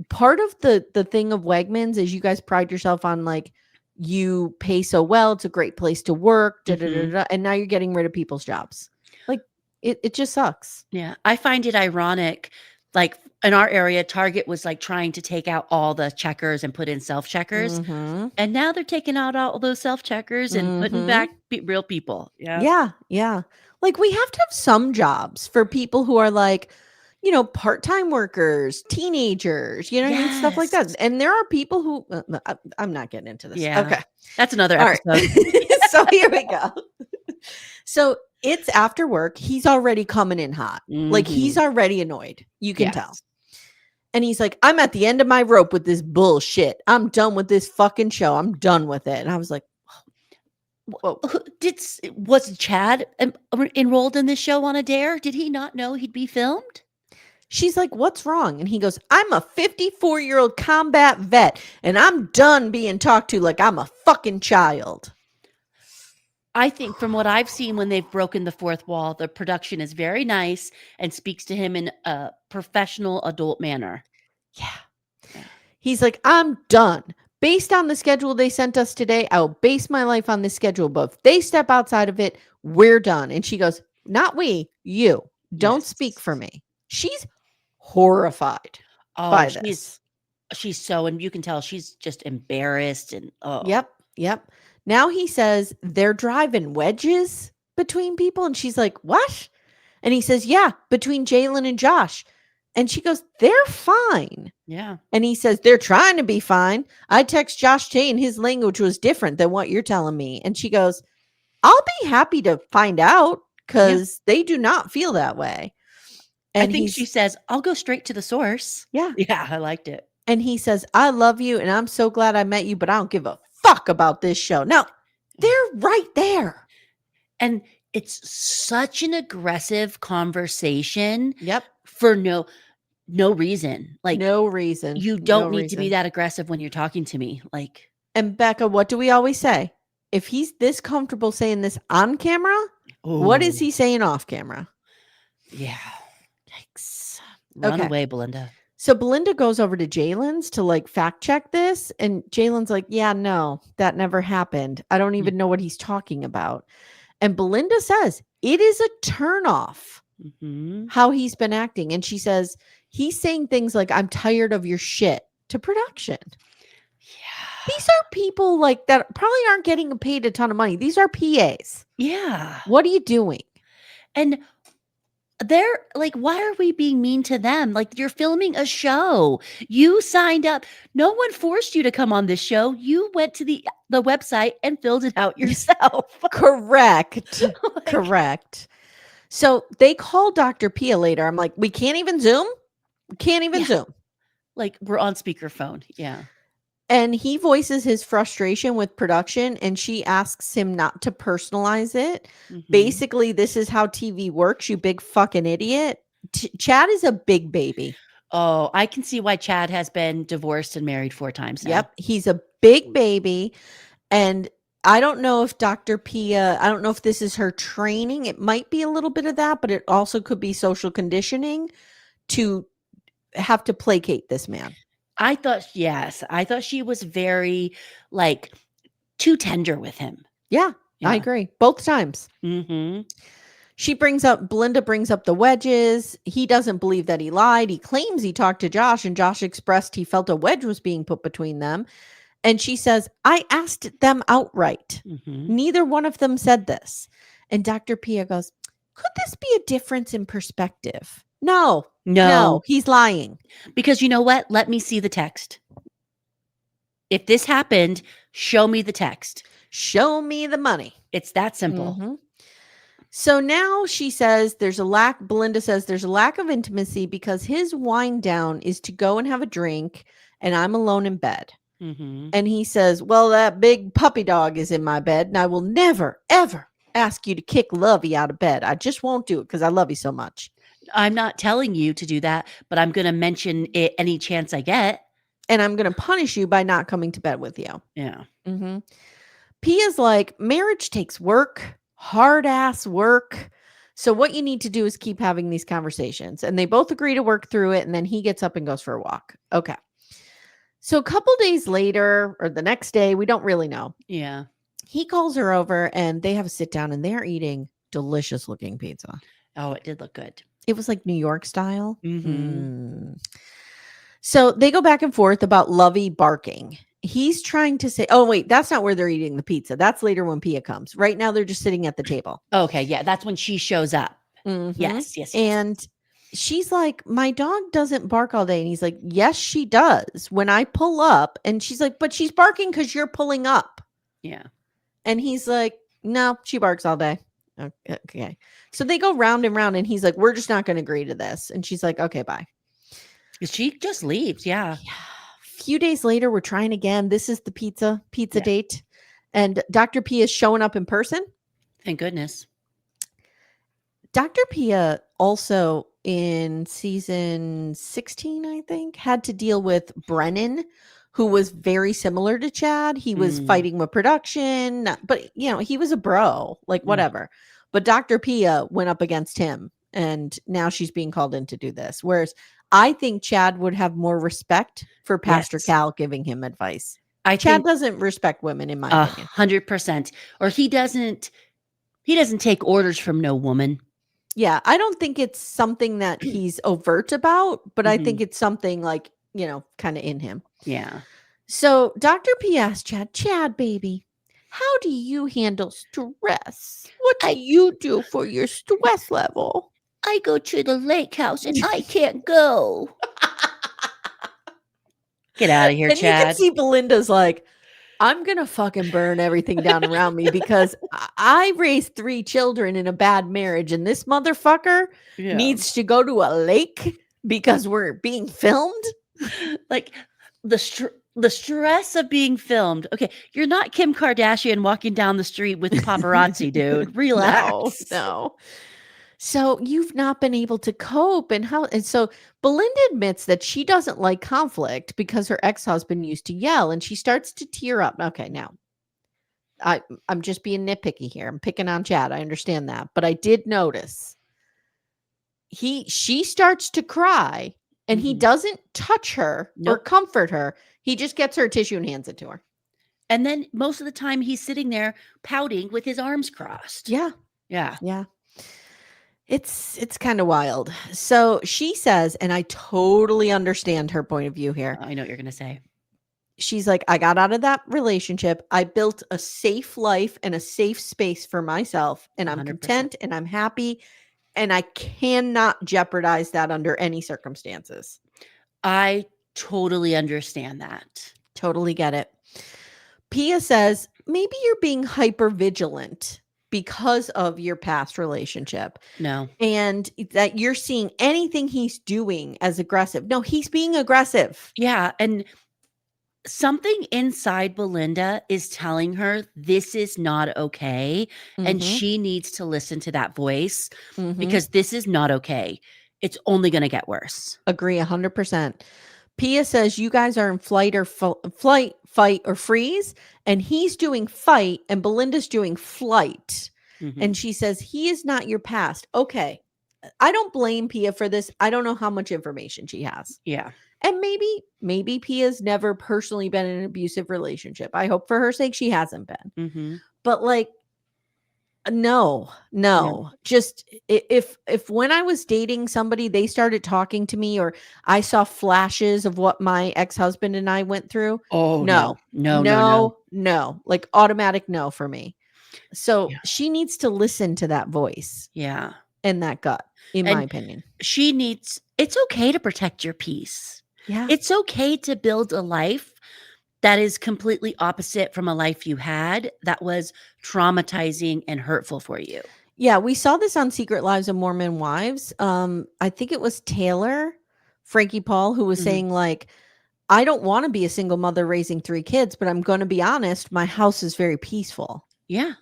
part of the thing of Wegmans is you guys pride yourself on like, you pay so well. It's a great place to work. And now you're getting rid of people's jobs. Like it just sucks. Yeah. I find it ironic. Like in our area, Target was like trying to take out all the checkers and put in self-checkers. And now they're taking out all those self-checkers and putting back real people. Yeah. Yeah. Like we have to have some jobs for people who are like, part-time workers, teenagers, stuff like that. And there are people who I'm not getting into this. Yeah. Okay. That's another episode. Right. So here we go. So it's after work. He's already coming in hot. Like he's already annoyed. You can tell. And he's like, I'm at the end of my rope with this bullshit. I'm done with this fucking show. I'm done with it. And I was like, whoa. Was Chad enrolled in this show on a dare? Did he not know he'd be filmed? She's like, what's wrong? And he goes, I'm a 54-year-old combat vet, and I'm done being talked to like I'm a fucking child. I think from what I've seen when they've broken the fourth wall, the production is very nice and speaks to him in a professional adult manner. Yeah. He's like, I'm done. Based on the schedule they sent us today, I'll base my life on this schedule. But if they step outside of it, we're done. And she goes, not we, you. Don't speak for me. She's horrified by this. She's so, and you can tell she's just embarrassed and Yep. Now he says they're driving wedges between people, and she's like, what? And he says, yeah, between Jaylen and Josh. And she goes, they're fine. Yeah. And he says, they're trying to be fine. I text Josh Tay and his language was different than what you're telling me. And she goes, I'll be happy to find out because they do not feel that way. And I think she says, I'll go straight to the source. Yeah. Yeah, I liked it. And he says, I love you and I'm so glad I met you, but I don't give a fuck about this show. Now, they're right there. And it's such an aggressive conversation. Yep. For no reason. Like, no reason. You don't need to be that aggressive when you're talking to me. Like, and Becca, what do we always say? If he's this comfortable saying this on camera, what is he saying off camera? Yeah. Yikes. Run away, Belinda. So Belinda goes over to Jaylen's to like fact check this. And Jaylen's like, yeah, no, that never happened. I don't even know what he's talking about. And Belinda says it is a turnoff how he's been acting. And she says, he's saying things like, I'm tired of your shit to production. Yeah. These are people like that probably aren't getting paid a ton of money. These are PAs. Yeah. What are you doing? And they're like, why are we being mean to them? Like, you're filming a show. You signed up. No one forced you to come on this show. You went to the website and filled it out yourself. Correct. Correct. So they call Dr. Pia later. I'm like, we can't even Zoom? We can't even Zoom. Like, we're on speakerphone. Yeah. And he voices his frustration with production, and she asks him not to personalize it. Basically, this is how TV works, you big fucking idiot. Chad is a big baby. Oh, I can see why Chad has been divorced and married 4 times now. Yep. He's a big baby. And I don't know if Dr. Pia, I don't know if this is her training. It might be a little bit of that, but it also could be social conditioning to have to placate this man. I thought she was very, like, too tender with him. Yeah. I agree. Both times. Belinda brings up the wedges. He doesn't believe that he lied. He claims he talked to Josh, and Josh expressed he felt a wedge was being put between them. And she says, I asked them outright. Neither one of them said this. And Dr. Pia goes, could this be a difference in perspective? No, he's lying. Because you know what? Let me see the text. If this happened, show me the text. Show me the money. It's that simple. So now she says Belinda says there's a lack of intimacy because his wind down is to go and have a drink and I'm alone in bed. And he says, well, that big puppy dog is in my bed and I will never, ever ask you to kick Lovey out of bed. I just won't do it because I love you so much. I'm not telling you to do that, but I'm going to mention it any chance I get. And I'm going to punish you by not coming to bed with you. Yeah. Pia's like, marriage takes work, hard ass work. So what you need to do is keep having these conversations. And they both agree to work through it. And then he gets up and goes for a walk. Okay. So a couple days later or the next day, we don't really know. Yeah. He calls her over and they have a sit down and they're eating delicious looking pizza. Oh, it did look good. It was like New York style. So they go back and forth about Lovey barking. He's trying to say, oh, wait, that's not where they're eating the pizza. That's later when Pia comes. Right now, they're just sitting at the table. Okay. Yeah. That's when she shows up. Yes. And she's like, my dog doesn't bark all day. And he's like, yes, she does. When I pull up. And she's like, but she's barking because you're pulling up. Yeah. And he's like, no, she barks all day. Okay. So they go round and round and he's like, we're just not going to agree to this. And she's like, okay, bye. She just leaves. Yeah. A few days later, we're trying again. This is the pizza date. And Dr. Pia is showing up in person. Thank goodness. Dr. Pia also in season 16, I think, had to deal with Brennan, who was very similar to Chad. He was fighting with production, but he was a bro, like whatever. But Dr. Pia went up against him and now she's being called in to do this. Whereas I think Chad would have more respect for Pastor Cal giving him advice. Chad doesn't respect women, in my opinion. 100%. Or he doesn't take orders from no woman. Yeah, I don't think it's something that he's overt about, but I think it's something like, kind of in him. Yeah. So Dr. P asked Chad, baby, how do you handle stress? What do you do for your stress level? I go to the lake house and I can't go. Get out of here, And you can Chad. see Belinda's like, I'm going to fucking burn everything down around me because I raised 3 children in a bad marriage and this motherfucker needs to go to a lake because we're being filmed. Like the stress of being filmed. Okay, you're not Kim Kardashian walking down the street with paparazzi, dude. Relax. No. So you've not been able to cope and so Belinda admits that she doesn't like conflict because her ex-husband used to yell and she starts to tear up. Okay, now I'm just being nitpicky here. I'm picking on Chad. I understand that. But I did notice she starts to cry and he doesn't touch her or comfort her. He just gets her a tissue and hands it to her. And then most of the time he's sitting there pouting with his arms crossed. Yeah. Yeah. Yeah. It's kind of wild. So she says, and I totally understand her point of view here. I know what you're going to say. She's like, I got out of that relationship. I built a safe life and a safe space for myself, and I'm 100%. Content and I'm happy, and I cannot jeopardize that under any circumstances. I totally understand that. Totally get it. Pia says, maybe you're being hyper vigilant because of your past relationship. No. And that you're seeing anything he's doing as aggressive. No, he's being aggressive. Yeah. And something inside Belinda is telling her this is not okay. And she needs to listen to that voice because this is not okay. It's only going to get worse. Agree 100%. Pia says you guys are in flight, fight, or freeze, and he's doing fight, and Belinda's doing flight. And she says he is not your past. Okay, I don't blame Pia for this. I don't know how much information she has. Yeah, and maybe Pia's never personally been in an abusive relationship. I hope for her sake she hasn't been. But like, no. Just if when I was dating somebody, they started talking to me or I saw flashes of what my ex-husband and I went through. Oh, no. Like automatic no for me. So she needs to listen to that voice. Yeah. And that gut, in my opinion. It's okay to protect your peace. Yeah. It's okay to build a life that is completely opposite from a life you had that was traumatizing and hurtful for you. Yeah, we saw this on Secret Lives of Mormon Wives. I think it was Taylor, Frankie Paul, who was saying like, I don't want to be a single mother raising 3 kids, but I'm going to be honest, my house is very peaceful. Yeah.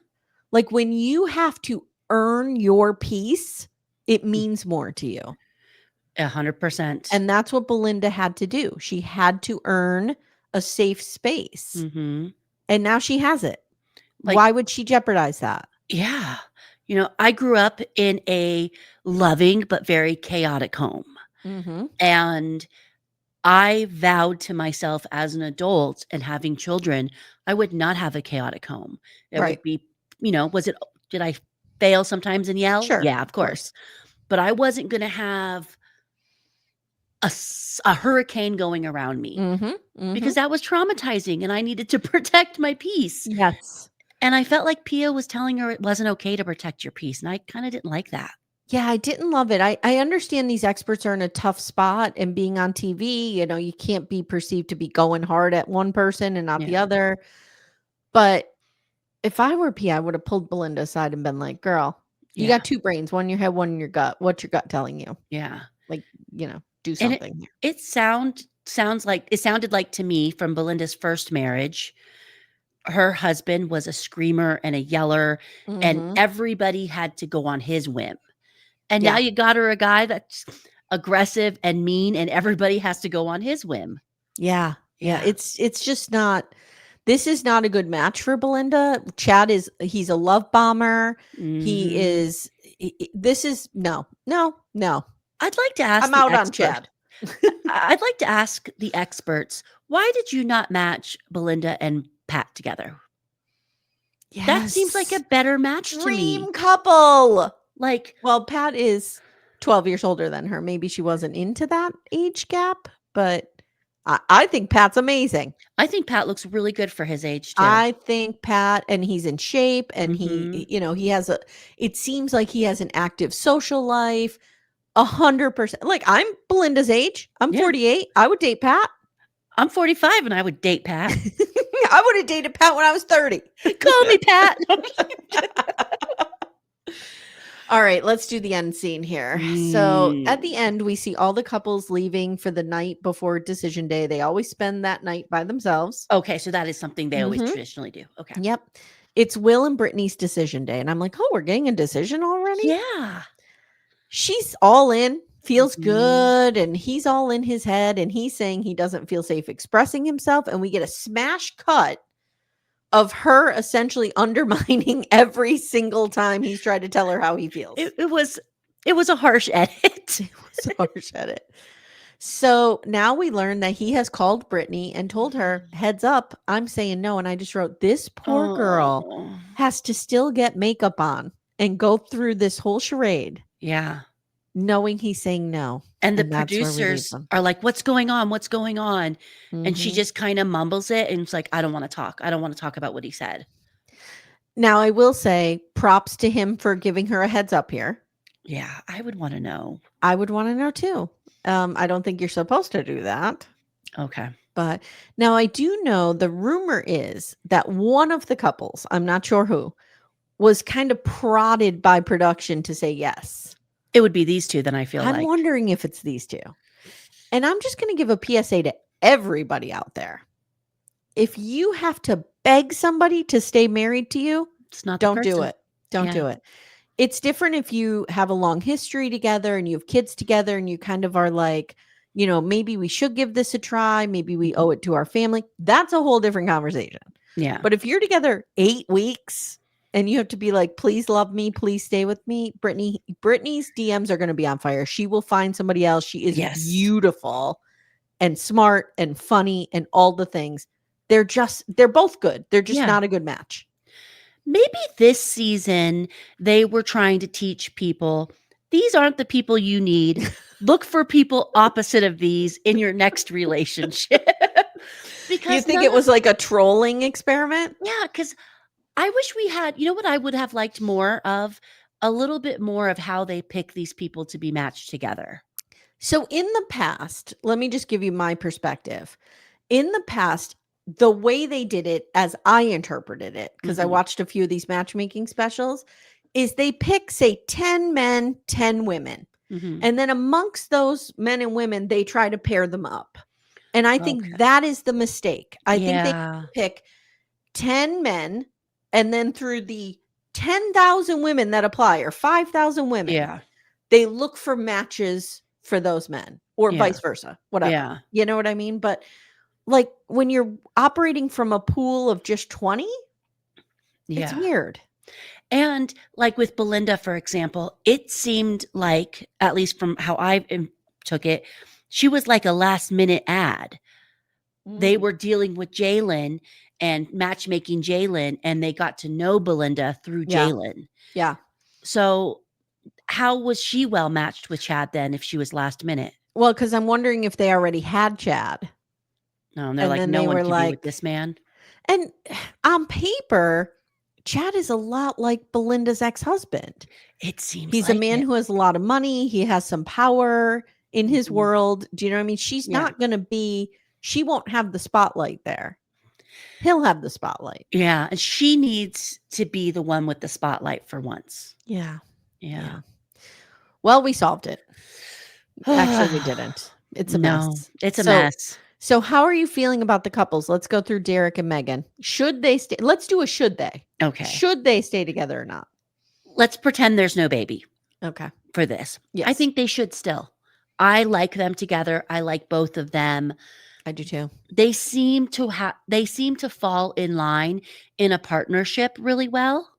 Like when you have to earn your peace, it means more to you. 100%. And that's what Belinda had to do. She had to earn a safe space. And now she has it. Like, why would she jeopardize that? Yeah. You know, I grew up in a loving but very chaotic home. And I vowed to myself as an adult and having children, I would not have a chaotic home. It would be, you know, did I fail sometimes and yell? Sure. Yeah, of course. But I wasn't going to have a hurricane going around me because that was traumatizing and I needed to protect my peace. Yes. And I felt like Pia was telling her it wasn't okay to protect your peace. And I kind of didn't like that. Yeah, I didn't love it. I understand these experts are in a tough spot and being on TV, you know, you can't be perceived to be going hard at one person and not the other. But if I were Pia, I would have pulled Belinda aside and been like, girl, you got 2 brains, one in your head, one in your gut. What's your gut telling you? Yeah. Like, you know, do something. And it sounded like to me from Belinda's first marriage, her husband was a screamer and a yeller and everybody had to go on his whim. And now you got her a guy that's aggressive and mean and everybody has to go on his whim. Yeah. It's just not, this is not a good match for Belinda. Chad he's a love bomber. He is, this is no. I'd like to ask I'm out on Chad. I'd like to ask the experts, why did you not match Belinda and Pat together? Yes. That seems like a better match to me. Dream couple. Like, well, Pat is 12 years older than her. Maybe she wasn't into that age gap, but I think Pat's amazing. I think Pat looks really good for his age too. I think Pat, and he's in shape, and Mhm. he has it seems like he has an active social life, 100%. Like, I'm Belinda's age. I'm Yeah. 48. I would date Pat. I'm 45 and I would date Pat. I would have dated Pat when I was 30. Call me Pat. All right, let's do the end scene here. So at the end, we see all the couples leaving for the night before decision day. They always spend that night by themselves. Okay, so that is something they always Mhm. traditionally do. Okay. Yep. It's Will and Brittany's decision day. And I'm like, oh, we're getting a decision already? Yeah. She's all in, feels Mhm. good, and he's all in his head, and he's saying he doesn't feel safe expressing himself. And we get a smash cut of her essentially undermining every single time he's tried to tell her how he feels. It was a harsh edit. It was a harsh edit. So now we learn that he has called Britney and told her, heads up, I'm saying no. And I just wrote, this poor girl has to still get makeup on and go through this whole charade. Yeah. Knowing he's saying no. And the that's where we leave producers them. are like, what's going on? What's going on? And she Mhm. just kind of mumbles it and it's like, I don't want to talk. I don't want to talk about what he said. Now, I will say props to him for giving her a heads up here. Yeah, I would want to know. I would want to know too. I don't think you're supposed to do that. Okay. But now I do know the rumor is that one of the couples, I'm not sure who, was kind of prodded by production to say yes. It would be these two, then I feel I'm like. wondering if it's these two. And I'm just going to give a PSA to everybody out there. If you have to beg somebody to stay married to you, It's not don't do it. Don't Yeah. do it. It's different if you have a long history together and you have kids together and you kind of are like, maybe we should give this a try. Maybe we owe it to our family. That's a whole different conversation. Yeah. But if you're together 8 weeks and you have to be like, please love me, please stay with me, Britney's DMs are going to be on fire. She will find somebody else. She is beautiful and smart and funny and all the things. They're both good. They're just not a good match. Maybe this season they were trying to teach people, these aren't the people you need. Look for people opposite of these in your next relationship. Because you think it was like a trolling experiment? Yeah, because I wish we had, what I would have liked more of? A little bit more of how they pick these people to be matched together. So in the past, let me just give you my perspective. In the past, the way they did it, as I interpreted it, because I watched a few of these matchmaking specials, is they pick, say, 10 men, 10 women. And then amongst those men and women, they try to pair them up. And I think that is the mistake. I think they pick 10 men, and then through the 10,000 women that apply, or 5,000 women, they look for matches for those men, or vice versa, whatever. Yeah. You know what I mean? But like when you're operating from a pool of just 20, it's weird. And like with Belinda, for example, it seemed like, at least from how I took it, she was like a last minute ad. They were dealing with Jaylen and matchmaking Jaylen, and they got to know Belinda through Jaylen. Yeah. So how was she well matched with Chad then if she was last minute? Well, because I'm wondering if they already had Chad. No, and they're like, no one can be with this man. And on paper, Chad is a lot like Belinda's ex-husband. It seems he's a man who has a lot of money. He has some power in his world. Do you know what I mean? She's not going to be, she won't have the spotlight there. He'll have the spotlight. Yeah. And she needs to be the one with the spotlight for once. Yeah. Yeah. Well, we solved it. Actually, we didn't. It's a mess. It's a mess. So how are you feeling about the couples? Let's go through Derek and Megan. Should they stay? Let's do a should they. Okay. Should they stay together or not? Let's pretend there's no baby. Okay. For this. Yes. I think they should still. I like them together. I like both of them. I do too. They seem to fall in line in a partnership really well.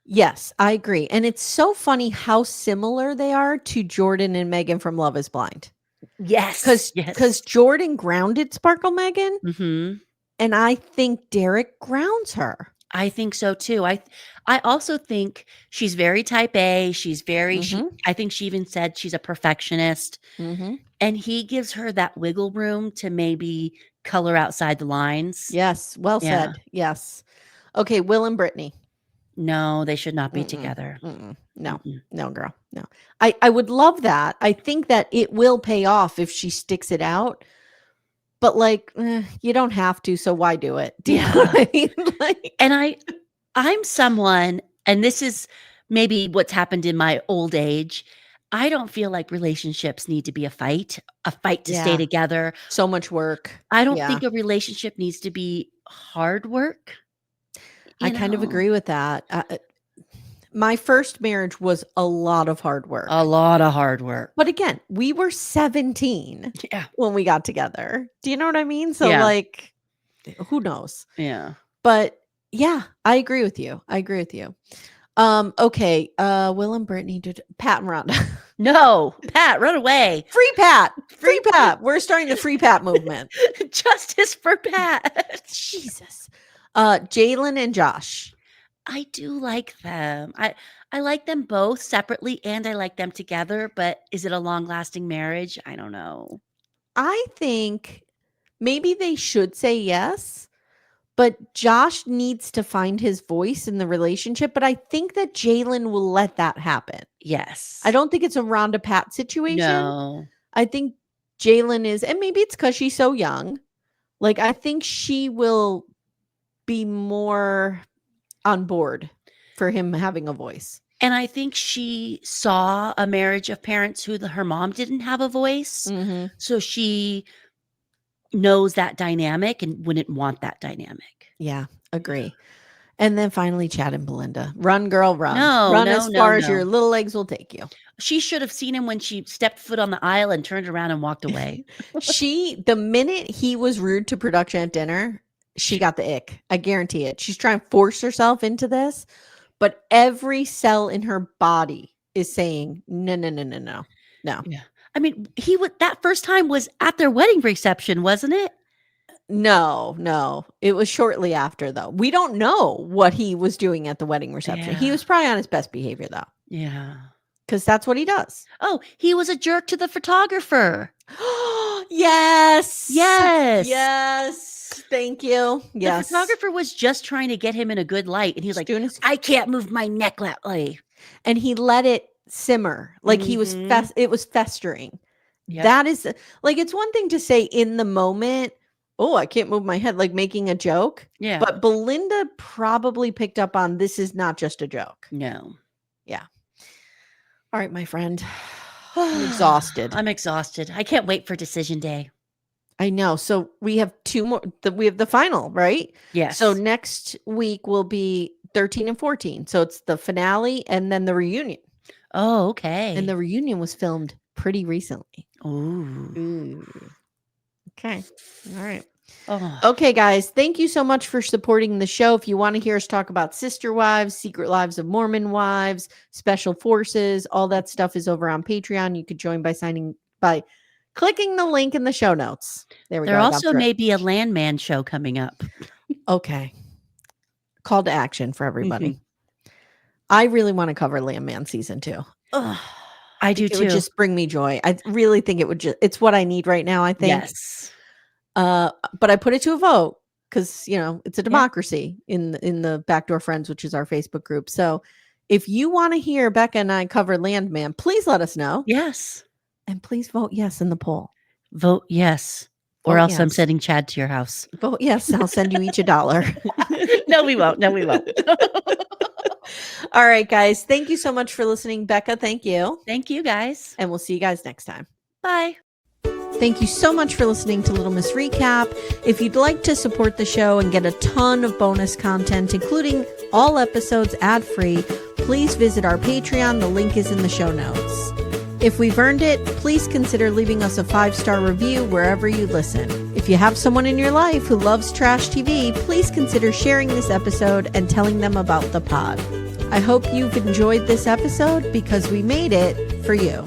Yes, I agree. And it's so funny how similar they are to Jordan and Megan from Love is Blind. Yes. Because Jordan grounded Sparkle Megan. Mm-hmm. And I think Derek grounds her. I think so too. I also think she's very type A. She's very I think she even said she's a perfectionist. And he gives her that wiggle room to maybe color outside the lines. Yes, well said. Yes. Okay, Will and Britney. No, they should not be together. No. No, girl. No. I would love that. I think that it will pay off if she sticks it out. But like, you don't have to, so why do it? Do you know what I mean? Like, and I'm someone, and this is maybe what's happened in my old age. I don't feel like relationships need to be a fight to stay together. So much work. I don't think a relationship needs to be hard work. I kind of agree with that. My first marriage was a lot of hard work. A lot of hard work. But again, we were 17 when we got together. Do you know what I mean? So like, who knows? Yeah. But yeah, I agree with you. Okay. Will and Britney did Pat and Rhonda. No, Pat, run away. Free Pat. Free Pat. We're starting the free Pat movement. Justice for Pat. Jesus. Jaylen and Josh. I do like them. I like them both separately and I like them together, but is it a long-lasting marriage? I don't know. I think maybe they should say yes, but Josh needs to find his voice in the relationship. But I think that Jaylen will let that happen. Yes. I don't think it's a Rhonda Pat situation. No. I think Jaylen is, and maybe it's because she's so young. Like, I think she will be more on board for him having a voice. And I think she saw a marriage of parents who her mom didn't have a voice. So she knows that dynamic and wouldn't want that dynamic. Yeah, agree. And then finally, Chad and Belinda. Run, girl, run. No, run as far as your little legs will take you. She should have seen him when she stepped foot on the aisle and turned around and walked away. The minute he was rude to production at dinner, she got the ick. I guarantee it. She's trying to force herself into this, but every cell in her body is saying, no. Yeah. I mean, that first time was at their wedding reception, wasn't it? No. It was shortly after, though. We don't know what he was doing at the wedding reception. He was probably on his best behavior, though. Yeah. Because that's what he does. Oh, he was a jerk to the photographer. Yes. Thank you. The photographer was just trying to get him in a good light. And he was like, I can't move my neck that way. And he let it simmer. Like he was, it was festering. Yep. That is like, it's one thing to say in the moment, oh, I can't move my head, like making a joke. Yeah. But Belinda probably picked up on this is not just a joke. No. Yeah. All right, my friend. I'm exhausted. I can't wait for decision day. I know. So we have two more. We have the final, right? Yes. So next week will be 13 and 14. So it's the finale and then the reunion. Oh, okay. And the reunion was filmed pretty recently. Ooh. Okay. All right. Oh. Okay, guys. Thank you so much for supporting the show. If you want to hear us talk about Sister Wives, Secret Lives of Mormon Wives, Special Forces, all that stuff is over on Patreon. You could join by clicking the link in the show notes. There we go. There also may be a Landman show coming up. Okay. Call to action for everybody. I really want to cover Landman season 2. I do too. It would just bring me joy. I really think it would it's what I need right now, I think. Yes. But I put it to a vote because, it's a democracy in the Backdoor Friends, which is our Facebook group. So if you want to hear Becca and I cover Landman, please let us know. Yes. And please vote yes in the poll. Vote yes. Or else I'm sending Chad to your house. Vote yes. I'll send you each $1. No, we won't. All right, guys. Thank you so much for listening. Becca, thank you. Thank you, guys. And we'll see you guys next time. Bye. Thank you so much for listening to Little Miss Recap. If you'd like to support the show and get a ton of bonus content, including all episodes ad-free, please visit our Patreon. The link is in the show notes. If we've earned it, please consider leaving us a 5-star review wherever you listen. If you have someone in your life who loves trash TV, please consider sharing this episode and telling them about the pod. I hope you've enjoyed this episode because we made it for you.